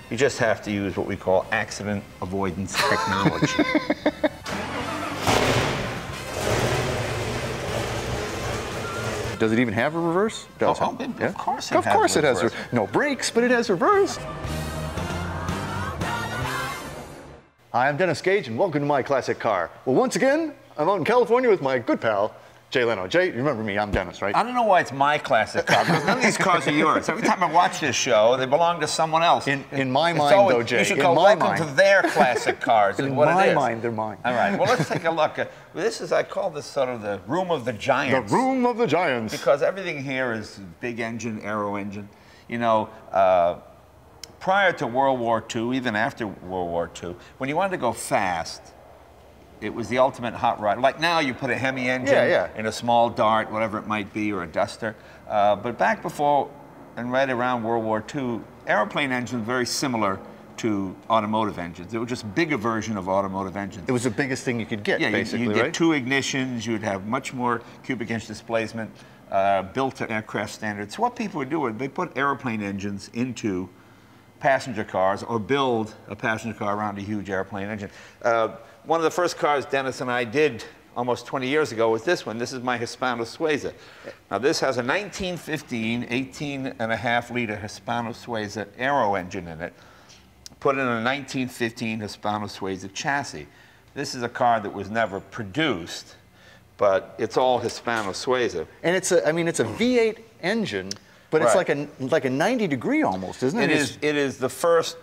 You just have to use what we call accident avoidance technology. Does it even have a reverse? It does. Of course it has. Of course it has. Reverse. No brakes, but it has reverse. Hi, I'm Dennis Gage, and welcome to my classic car. Well, once again, I'm out in California with my good pal, Jay Leno. Jay, you remember me, I'm Dennis, right? I don't know why it's my classic car, because none of these cars are yours. Every time I watch this show, they belong to someone else. In my mind, though, Jay, you should call welcome to their classic cars. In what my it is. mind, they're mine. All right, well, let's take a look. This is, I call this sort of the room of the giants. The room of the giants. Because everything here is big engine, aero engine. You know, prior to World War II, even after World War II, when you wanted to go fast, it was the ultimate hot rod. Like now, you put a Hemi engine in a small Dart, whatever it might be, or a Duster. But back before and right around World War II, airplane engines were very similar to automotive engines. They were just a bigger version of automotive engines. It was the biggest thing you could get, basically, you'd right? get two ignitions, you'd have much more cubic inch displacement, built to aircraft standards. So what people would do is they put airplane engines into passenger cars or build a passenger car around a huge airplane engine. One of the first cars Dennis and I did almost 20 years ago was this one. This is my Hispano Suiza. Now this has a 1915 18.5-liter Hispano Suiza aero engine in it, put in a 1915 Hispano Suiza chassis. This is a car that was never produced, but it's all Hispano Suiza. And it's a, I mean, it's a V8 engine, but it's like a 90-degree almost, isn't it? It is the first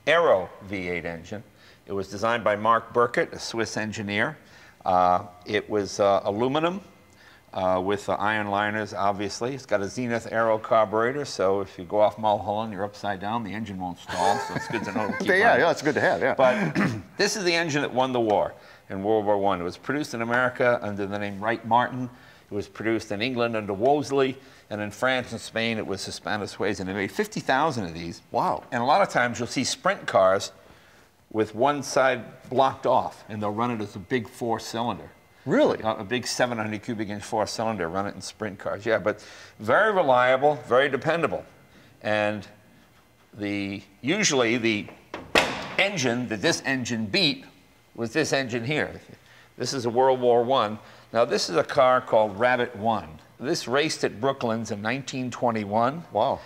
aero V8 engine. It was designed by Mark Burkett, a Swiss engineer. It was aluminum with iron liners, obviously. It's got a Zenith aero carburetor, so if you go off Mulholland, you're upside down, the engine won't stall, so it's good to know to keep running. It's good to have, yeah. But this is the engine that won the war in World War I. It was produced in America under the name Wright-Martin. It was produced in England under Wolseley, and in France and Spain it was Hispano Suiza, and they made 50,000 of these. Wow. And a lot of times you'll see sprint cars with one side blocked off, and they'll run it as a big four-cylinder. Really? A big 700 cubic inch four-cylinder, run it in sprint cars. Yeah, but very reliable, very dependable. And usually the engine that this engine beat was this engine here. This is a World War I. Now this is a car called Rabbit 1. This raced at Brooklands in 1921. Wow.